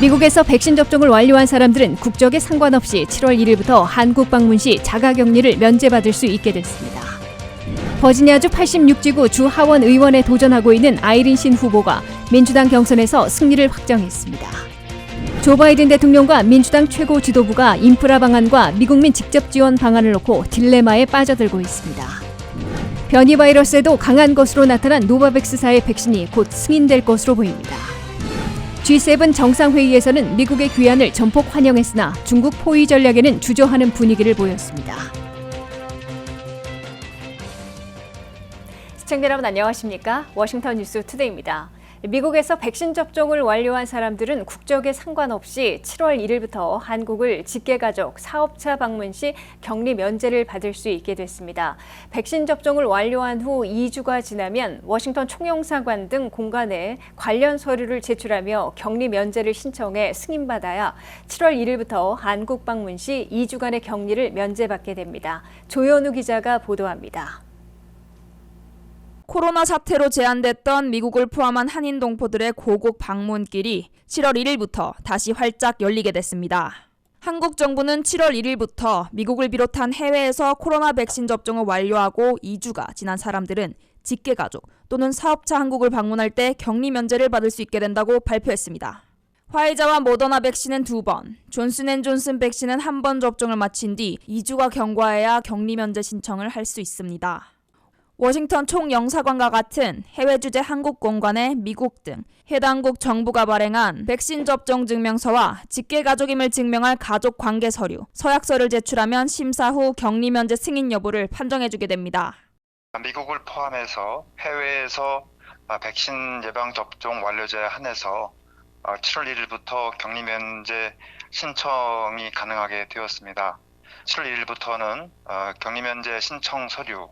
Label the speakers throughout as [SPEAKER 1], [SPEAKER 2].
[SPEAKER 1] 미국에서 백신 접종을 완료한 사람들은 국적에 상관없이 7월 1일부터 한국 방문 시 자가격리를 면제받을 수 있게 됐습니다. 버지니아주 86지구 주 하원 의원에 도전하고 있는 아이린 신 후보가 민주당 경선에서 승리를 확정했습니다. 조 바이든 대통령과 민주당 최고 지도부가 인프라 방안과 미국민 직접 지원 방안을 놓고 딜레마에 빠져들고 있습니다. 변이 바이러스에도 강한 것으로 나타난 노바백스사의 백신이 곧 승인될 것으로 보입니다. G7 정상회의에서는 미국의 귀환을 전폭 환영했으나 중국 포위 전략에는 주저하는 분위기를 보였습니다. 시청자 여러분 안녕하십니까? 워싱턴 뉴스 투데이입니다. 미국에서 백신 접종을 완료한 사람들은 국적에 상관없이 7월 1일부터 한국을 직계가족, 사업차 방문 시 격리 면제를 받을 수 있게 됐습니다. 백신 접종을 완료한 후 2주가 지나면 워싱턴 총영사관 등 공간에 관련 서류를 제출하며 격리 면제를 신청해 승인받아야 7월 1일부터 한국 방문 시 2주간의 격리를 면제받게 됩니다. 조현우 기자가 보도합니다.
[SPEAKER 2] 코로나 사태로 제한됐던 미국을 포함한 한인 동포들의 고국 방문길이 7월 1일부터 다시 활짝 열리게 됐습니다. 한국 정부는 7월 1일부터 미국을 비롯한 해외에서 코로나 백신 접종을 완료하고 2주가 지난 사람들은 직계가족 또는 사업차 한국을 방문할 때 격리 면제를 받을 수 있게 된다고 발표했습니다. 화이자와 모더나 백신은 2번, 존슨앤존슨 백신은 1번 접종을 마친 뒤 2주가 경과해야 격리 면제 신청을 할 수 있습니다. 워싱턴 총영사관과 같은 해외 주재 한국 공관에 미국 등 해당국 정부가 발행한 백신 접종 증명서와 직계가족임을 증명할 가족 관계 서류, 서약서를 제출하면 심사 후 격리 면제 승인 여부를 판정해주게 됩니다.
[SPEAKER 3] 미국을 포함해서 해외에서 백신 예방 접종 완료자에 한해서 7월 1일부터 격리 면제 신청이 가능하게 되었습니다. 7월 1일부터는 격리 면제 신청 서류,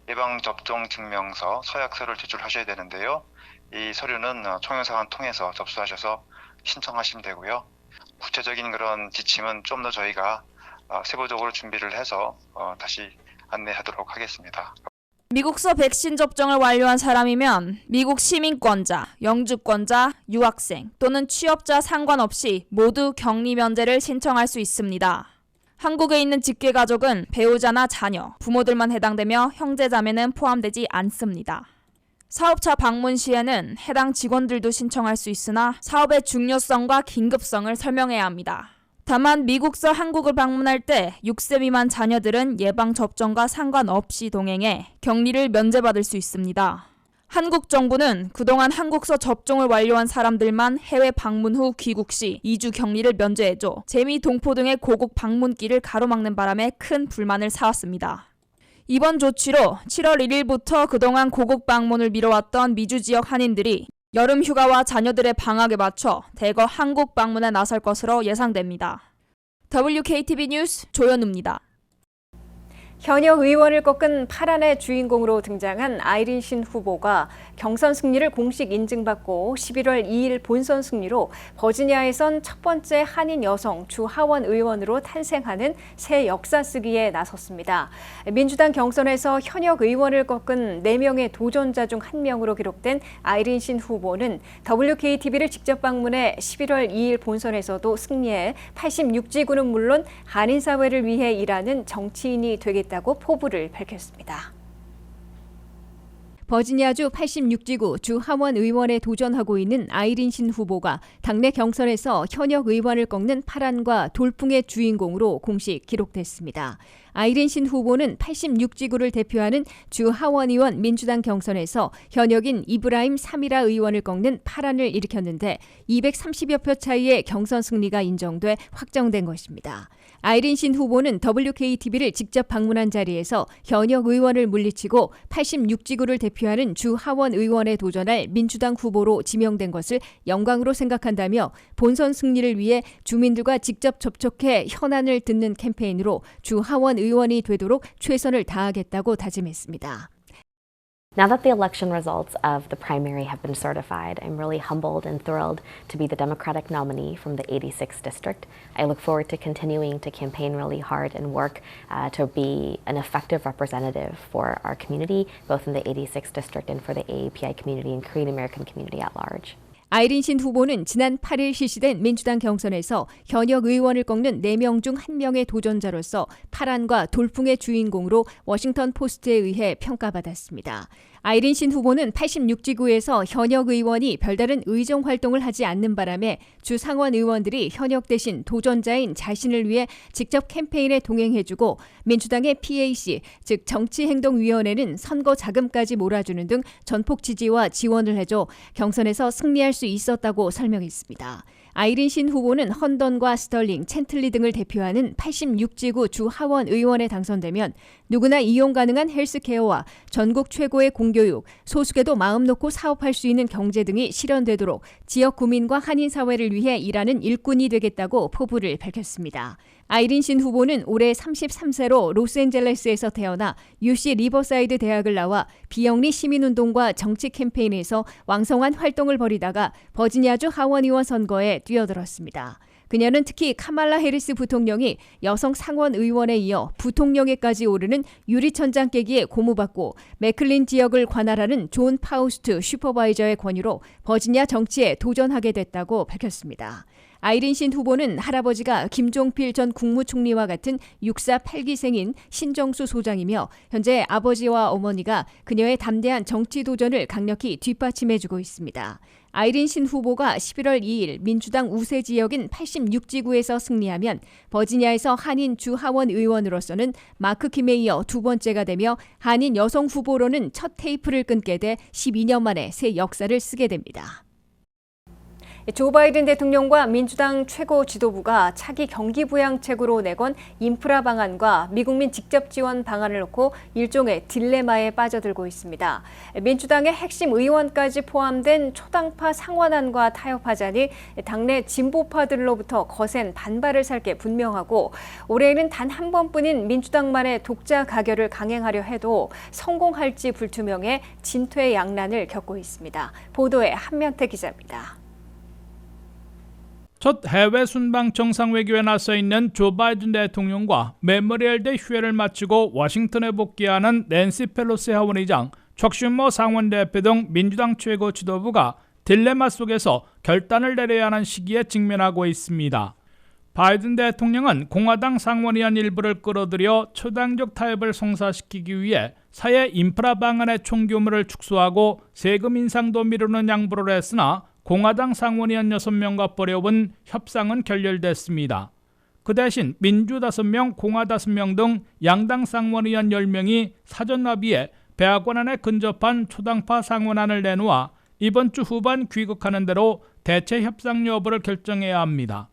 [SPEAKER 3] 예방접종 증명서, 서약서를 제출하셔야 되는데요. 이 서류는 총영사관 통해서 접수하셔서 신청하시면 되고요. 구체적인 그런 지침은 좀 더 저희가 세부적으로 준비를 해서 다시 안내하도록 하겠습니다.
[SPEAKER 2] 미국서 백신 접종을 완료한 사람이면 미국 시민권자, 영주권자, 유학생 또는 취업자 상관없이 모두 격리 면제를 신청할 수 있습니다. 한국에 있는 직계가족은 배우자나 자녀, 부모들만 해당되며 형제자매는 포함되지 않습니다. 사업차 방문 시에는 해당 직원들도 신청할 수 있으나 사업의 중요성과 긴급성을 설명해야 합니다. 다만 미국서 한국을 방문할 때 6세 미만 자녀들은 예방접종과 상관없이 동행해 격리를 면제받을 수 있습니다. 한국 정부는 그동안 한국서 접종을 완료한 사람들만 해외 방문 후 귀국 시 2주 격리를 면제해줘 재미 동포 등의 고국 방문길을 가로막는 바람에 큰 불만을 사왔습니다. 이번 조치로 7월 1일부터 그동안 고국 방문을 미뤄왔던 미주 지역 한인들이 여름 휴가와 자녀들의 방학에 맞춰 대거 한국 방문에 나설 것으로 예상됩니다. WKTV 뉴스 조현우입니다.
[SPEAKER 1] 현역 의원을 꺾은 파란의 주인공으로 등장한 아이린 신 후보가 경선 승리를 공식 인증받고 11월 2일 본선 승리로 버지니아에선 첫 번째 한인 여성 주 하원 의원으로 탄생하는 새 역사 쓰기에 나섰습니다. 민주당 경선에서 현역 의원을 꺾은 4명의 도전자 중 1명으로 기록된 아이린 신 후보는 WKTV를 직접 방문해 11월 2일 본선에서도 승리해 86지구는 물론 한인 사회를 위해 일하는 정치인이 되겠다고 포부를 밝혔습니다. 버지니아주 86지구 주 하원 의원에 도전하고 있는 아이린 신 후보가 당내 경선에서 현역 의원을 꺾는 파란과 돌풍의 주인공으로 공식 기록됐습니다. 아이린 신 후보는 86지구를 대표하는 주 하원 의원 민주당 경선에서 현역인 이브라임 사미라 의원을 꺾는 파란을 일으켰는데 230여 표 차이의 경선 승리가 인정돼 확정된 것입니다. 아이린 신 후보는 WKTV를 직접 방문한 자리에서 현역 의원을 물리치고 86지구를 대표하는 주 하원 의원에 도전할 민주당 후보로 지명된 것을 영광으로 생각한다며 본선 승리를 위해 주민들과 직접 접촉해 현안을 듣는 캠페인으로 주 하원 의원이 되도록 최선을 다하겠다고 다짐했습니다.
[SPEAKER 4] Now that the election results of the primary have been certified, I'm really humbled and thrilled to be the Democratic nominee from the 86th district. I look forward to continuing to campaign really hard and work to be an effective representative for our community, both in the 86th district and for the AAPI community and Korean American community at large.
[SPEAKER 1] 아이린 후보는 지난 8일 실시된 민주당 경선에서 현역 의원을 꺾는 4명 중 1명의 도전자로서 파란과 돌풍의 주인공으로 워싱턴 포스트에 의해 평가받았습니다. 아이린 후보는 86지구에서 현역 의원이 별다른 의정 활동을 하지 않는 바람에 주 상원 의원들이 현역 대신 도전자인 자신을 위해 직접 캠페인에 동행해주고 민주당의 PAC, 즉 정치행동위원회는 선거 자금까지 몰아주는 등 전폭 지지와 지원을 해줘 경선에서 승리할 수 있었다고 설명했습니다. 아이린 후보는 헌던과 스털링, 챈틀리 등을 대표하는 86지구 주 하원 의원에 당선되면 누구나 이용 가능한 헬스케어와 전국 최고의 공교육, 소수계도 마음 놓고 사업할 수 있는 경제 등이 실현되도록 지역 구민과 한인 사회를 위해 일하는 일꾼이 되겠다고 포부를 밝혔습니다. 아이린 후보는 올해 33세로 로스앤젤레스에서 태어나 UC 리버사이드 대학을 나와 비영리 시민운동과 정치 캠페인에서 왕성한 활동을 벌이다가 버지니아주 하원의원 선거에 뛰어들었습니다. 그녀는 특히 카말라 해리스 부통령이 여성 상원 의원에 이어 부통령에까지 오르는 유리천장 깨기에 고무받고 맥클린 지역을 관할하는 존 파우스트 슈퍼바이저의 권유로 버지니아 정치에 도전하게 됐다고 밝혔습니다. 아이린 후보는 할아버지가 김종필 전 국무총리와 같은 육사 8기생인 신정수 소장이며 현재 아버지와 어머니가 그녀의 담대한 정치 도전을 강력히 뒷받침해주고 있습니다. 아이린 후보가 11월 2일 민주당 우세 지역인 86지구에서 승리하면 버지니아에서 한인 주 하원 의원으로서는 마크 킴에 이어 두 번째가 되며 한인 여성 후보로는 첫 테이프를 끊게 돼 12년 만에 새 역사를 쓰게 됩니다. 조 바이든 대통령과 민주당 최고 지도부가 차기 경기 부양책으로 내건 인프라 방안과 미국민 직접 지원 방안을 놓고 일종의 딜레마에 빠져들고 있습니다. 민주당의 핵심 의원까지 포함된 초당파 상원안과 타협하자니 당내 진보파들로부터 거센 반발을 살 게 분명하고 올해에는 단 한 번뿐인 민주당만의 독자 가결을 강행하려 해도 성공할지 불투명해 진퇴양난을 겪고 있습니다. 보도에 한면태 기자입니다.
[SPEAKER 5] 첫 해외 순방 정상외교에 나서 있는 조 바이든 대통령과 메모리얼 대 휴회를 마치고 워싱턴에 복귀하는 낸시 펠로시 하원의장, 척 슈머 상원대표 등 민주당 최고 지도부가 딜레마 속에서 결단을 내려야 하는 시기에 직면하고 있습니다. 바이든 대통령은 공화당 상원의원 일부를 끌어들여 초당적 타협을 성사시키기 위해 사회 인프라 방안의 총규모를 축소하고 세금 인상도 미루는 양보를 했으나 공화당 상원의원 6명과 벌여온 협상은 결렬됐습니다. 그 대신 민주 5명, 공화 5명 등 양당 상원의원 10명이 사전 합의에 백악관안에 근접한 초당파 상원안을 내놓아 이번 주 후반 귀국하는 대로 대체 협상 여부를 결정해야 합니다.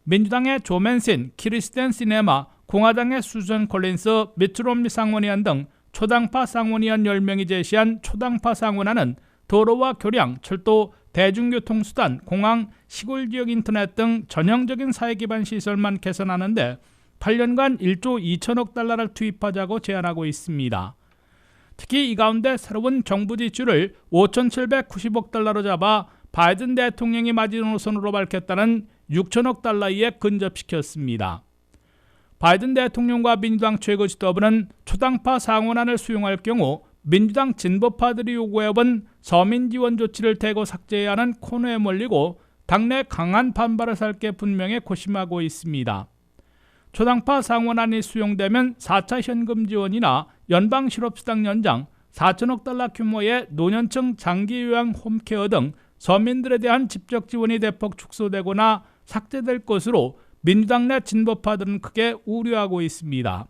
[SPEAKER 5] 민주당의 조 맨신, 키르스텐 시네마, 공화당의 수전 콜린스, 미트 롬니 상원의원 등 초당파 상원의원 10명이 제시한 초당파 상원안은 도로와 교량, 철도, 대중교통수단, 공항, 시골지역 인터넷 등 전형적인 사회기반 시설만 개선하는데 8년간 1조 2천억 달러를 투입하자고 제안하고 있습니다. 특히 이 가운데 새로운 정부 지출을 5,790억 달러로 잡아 바이든 대통령이 마지노선으로 밝혔다는 6천억 달러에 근접시켰습니다. 바이든 대통령과 민주당 최고 지도부는 초당파 상원안을 수용할 경우 민주당 진보파들이 요구해온 서민 지원 조치를 대거 삭제해야 하는 코너에 몰리고 당내 강한 반발을 살 게 분명해 고심하고 있습니다. 초당파 상원안이 수용되면 4차 현금 지원이나 연방 실업수당 연장, 4천억 달러 규모의 노년층 장기요양 홈케어 등 서민들에 대한 직접 지원이 대폭 축소되거나 삭제될 것으로 민주당 내 진보파들은 크게 우려하고 있습니다.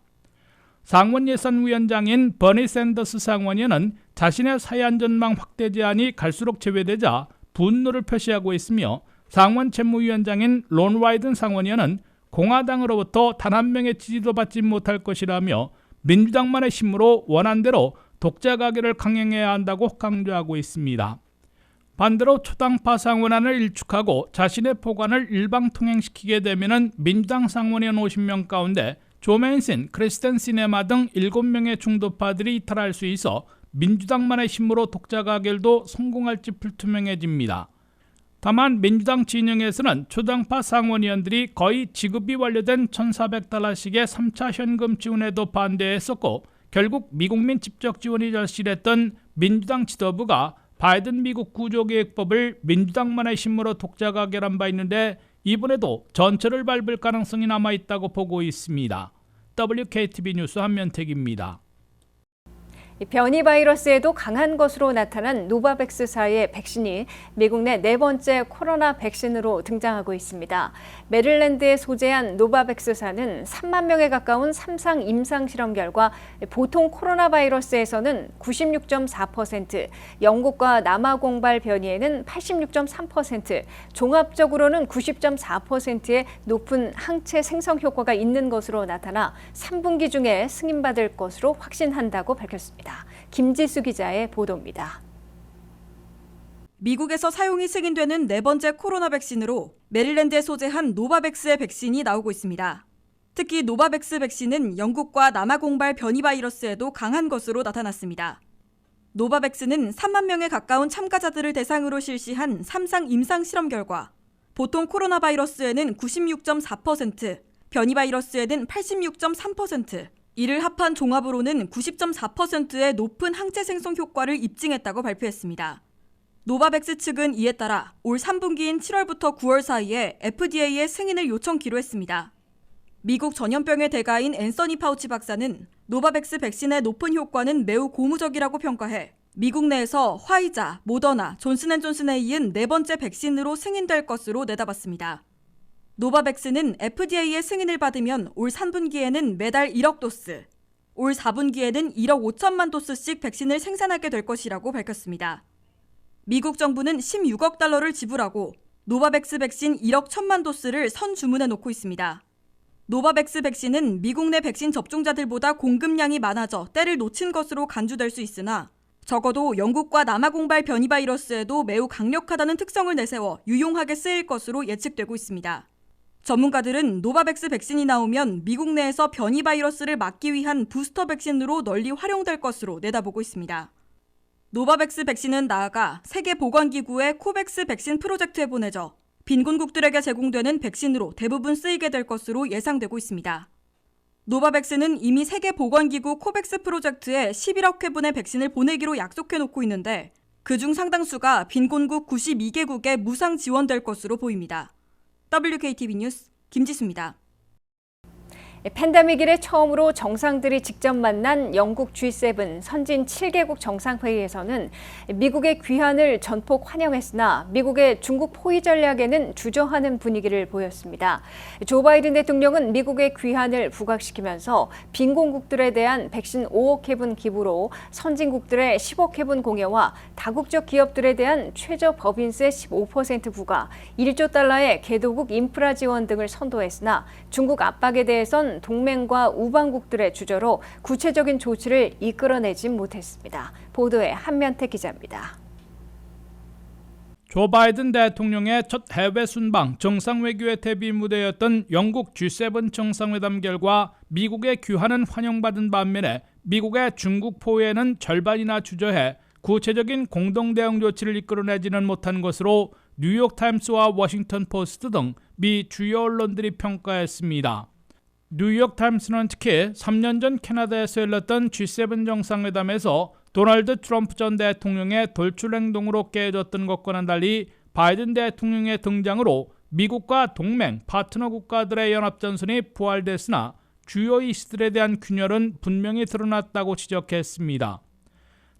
[SPEAKER 5] 상원예산위원장인 버니 샌더스 상원의원은 자신의 사회안전망 확대 제안이 갈수록 제외되자 분노를 표시하고 있으며 상원채무위원장인 론 와이든 상원의원은 공화당으로부터 단 한 명의 지지도 받지 못할 것이라며 민주당만의 힘으로 원안대로 독자 가결을 강행해야 한다고 강조하고 있습니다. 반대로 초당파 상원안을 일축하고 자신의 포관을 일방통행시키게 되면 민주당 상원의원 50명 가운데 조 맨신, 크리스텐 시네마 등 7명의 중도파들이 이탈할 수 있어 민주당만의 힘으로 독자 가결도 성공할지 불투명해집니다. 다만 민주당 진영에서는 초당파 상원의원들이 거의 지급이 완료된 1,400달러씩의 3차 현금 지원에도 반대했었고 결국 미국민 직접 지원이 절실했던 민주당 지도부가 바이든 미국 구조개혁법을 민주당만의 힘으로 독자가 결한 바 있는데 이번에도 전철을 밟을 가능성이 남아있다고 보고 있습니다. WKTV 뉴스 한면택입니다.
[SPEAKER 1] 변이 바이러스에도 강한 것으로 나타난 노바백스사의 백신이 미국 내 네 번째 코로나 백신으로 등장하고 있습니다. 메릴랜드에 소재한 노바백스사는 3만 명에 가까운 3상 임상 실험 결과 보통 코로나 바이러스에서는 96.4%, 영국과 남아공발 변이에는 86.3%, 종합적으로는 90.4%의 높은 항체 생성 효과가 있는 것으로 나타나 3분기 중에 승인받을 것으로 확신한다고 밝혔습니다. 김지수 기자의 보도입니다.
[SPEAKER 6] 미국에서 사용이 승인되는 네 번째 코로나 백신으로 메릴랜드에 소재한 노바백스의 백신이 나오고 있습니다. 특히 노바백스 백신은 영국과 남아공발 변이 바이러스에도 강한 것으로 나타났습니다. 노바백스는 3만 명에 가까운 참가자들을 대상으로 실시한 3상 임상 실험 결과 보통 코로나 바이러스에는 96.4%, 변이 바이러스에는 86.3%, 이를 합한 종합으로는 90.4%의 높은 항체 생성 효과를 입증했다고 발표했습니다. 노바백스 측은 이에 따라 올 3분기인 7월부터 9월 사이에 FDA에 승인을 요청키로 했습니다. 미국 전염병의 대가인 앤서니 파우치 박사는 노바백스 백신의 높은 효과는 매우 고무적이라고 평가해 미국 내에서 화이자, 모더나, 존슨앤존슨에 이은 네 번째 백신으로 승인될 것으로 내다봤습니다. 노바백스는 FDA의 승인을 받으면 올 3분기에는 매달 1억 도스, 올 4분기에는 1억 5천만 도스씩 백신을 생산하게 될 것이라고 밝혔습니다. 미국 정부는 16억 달러를 지불하고 노바백스 백신 1억 1천만 도스를 선주문해 놓고 있습니다. 노바백스 백신은 미국 내 백신 접종자들보다 공급량이 많아져 때를 놓친 것으로 간주될 수 있으나 적어도 영국과 남아공발 변이 바이러스에도 매우 강력하다는 특성을 내세워 유용하게 쓰일 것으로 예측되고 있습니다. 전문가들은 노바백스 백신이 나오면 미국 내에서 변이 바이러스를 막기 위한 부스터 백신으로 널리 활용될 것으로 내다보고 있습니다. 노바백스 백신은 나아가 세계보건기구의 코백스 백신 프로젝트에 보내져 빈곤국들에게 제공되는 백신으로 대부분 쓰이게 될 것으로 예상되고 있습니다. 노바백스는 이미 세계보건기구 코백스 프로젝트에 11억 회분의 백신을 보내기로 약속해놓고 있는데 그중 상당수가 빈곤국 92개국에 무상 지원될 것으로 보입니다. WKTV 뉴스 김지수입니다.
[SPEAKER 1] 팬데믹 이래 처음으로 정상들이 직접 만난 영국 G7 선진 7개국 정상회의에서는 미국의 귀환을 전폭 환영했으나 미국의 중국 포위 전략에는 주저하는 분위기를 보였습니다. 조 바이든 대통령은 미국의 귀환을 부각시키면서 빈곤국들에 대한 백신 5억 회분 기부로 선진국들의 10억 회분 공여와 다국적 기업들에 대한 최저 법인세 15% 부과, 1조 달러의 개도국 인프라 지원 등을 선도했으나 중국 압박에 대해선 동맹과 우방국들의 주저로 구체적인 조치를 이끌어내지 못했습니다. 보도에 한면택 기자입니다.
[SPEAKER 5] 조 바이든 대통령의 첫 해외 순방 정상외교의 대비 무대였던 영국 G7 정상회담 결과 미국의 귀환은 환영받은 반면에 미국의 중국 포위에는 절반이나 주저해 구체적인 공동 대응 조치를 이끌어내지는 못한 것으로 뉴욕타임스와 워싱턴 포스트 등 미 주요 언론들이 평가했습니다. 뉴욕타임스는 특히 3년 전 캐나다에서 열렸던 G7 정상회담에서 도널드 트럼프 전 대통령의 돌출 행동으로 깨졌던 것과는 달리 바이든 대통령의 등장으로 미국과 동맹, 파트너 국가들의 연합전선이 부활됐으나 주요 이슈들에 대한 균열은 분명히 드러났다고 지적했습니다.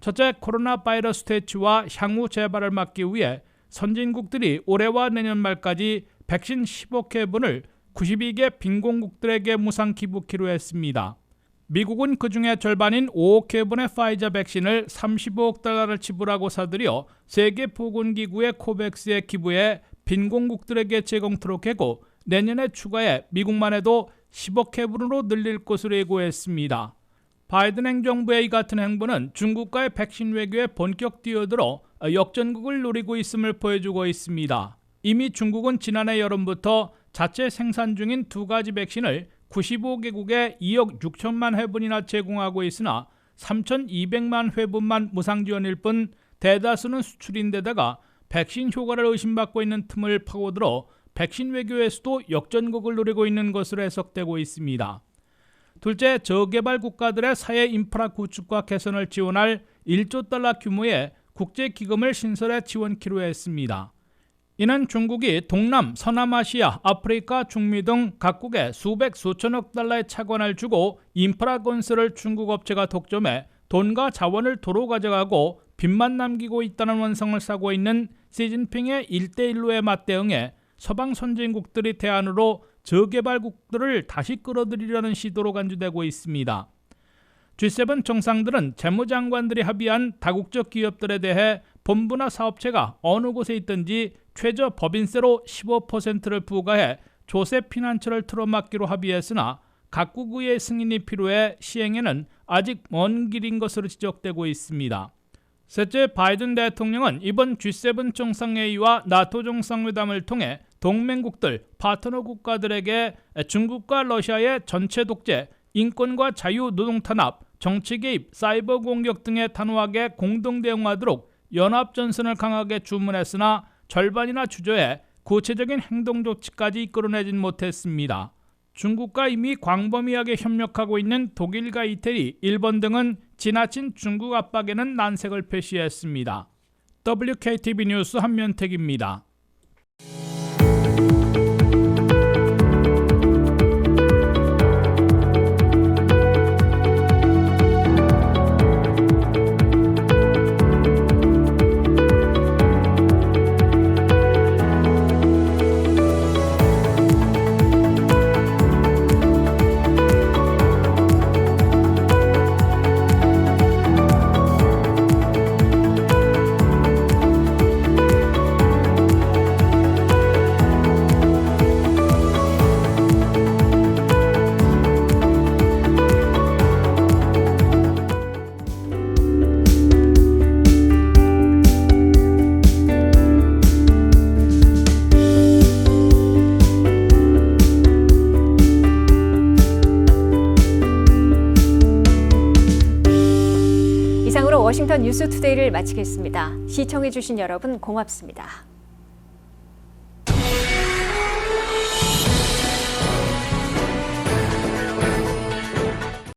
[SPEAKER 5] 첫째, 코로나 바이러스 퇴치와 향후 재발을 막기 위해 선진국들이 올해와 내년 말까지 백신 10억 회분을 92개 빈곤국들에게 무상 기부키로 했습니다. 미국은 그중에 절반인 5억 회분의 파이자 백신을 35억 달러를 지불하고 사들여 세계보건기구의 코백스에 기부해 빈곤국들에게 제공토록 했고 내년에 추가해 미국만 해도 10억 회분으로 늘릴 것으로 예고했습니다. 바이든 행정부의 이 같은 행보는 중국과의 백신 외교에 본격 뛰어들어 역전극을 노리고 있음을 보여주고 있습니다. 이미 중국은 지난해 여름부터 자체 생산 중인 두 가지 백신을 95개국에 2억 6천만 회분이나 제공하고 있으나 3,200만 회분만 무상 지원일 뿐 대다수는 수출인데다가 백신 효과를 의심받고 있는 틈을 파고들어 백신 외교에서도 역전극을 노리고 있는 것으로 해석되고 있습니다. 둘째, 저개발 국가들의 사회 인프라 구축과 개선을 지원할 1조 달러 규모의 국제기금을 신설해 지원키로 했습니다. 이는 중국이 동남, 서남아시아, 아프리카, 중미 등 각국에 수백 수천억 달러의 차관을 주고 인프라 건설을 중국 업체가 독점해 돈과 자원을 도로 가져가고 빚만 남기고 있다는 원성을 사고 있는 시진핑의 1대1로에 맞대응해 서방 선진국들이 대안으로 저개발국들을 다시 끌어들이려는 시도로 간주되고 있습니다. G7 정상들은 재무장관들이 합의한 다국적 기업들에 대해 본부나 사업체가 어느 곳에 있든지 최저 법인세로 15%를 부과해 조세 피난처를 틀어막기로 합의했으나 각국의 승인이 필요해 시행에는 아직 먼 길인 것으로 지적되고 있습니다. 셋째, 바이든 대통령은 이번 G7 정상회의와 나토 정상회담을 통해 동맹국들, 파트너 국가들에게 중국과 러시아의 전체 독재, 인권과 자유, 노동 탄압, 정치 개입, 사이버 공격 등에 단호하게 공동 대응하도록 연합전선을 강하게 주문했으나 절반이나 주저해 구체적인 행동 조치까지 이끌어내진 못했습니다. 중국과 이미 광범위하게 협력하고 있는 독일과 이태리, 일본 등은 지나친 중국 압박에는 난색을 표시했습니다. WKTV 뉴스 한면택입니다.
[SPEAKER 1] 이상으로 워싱턴 뉴스투데이를 마치겠습니다. 시청해주신 여러분 고맙습니다.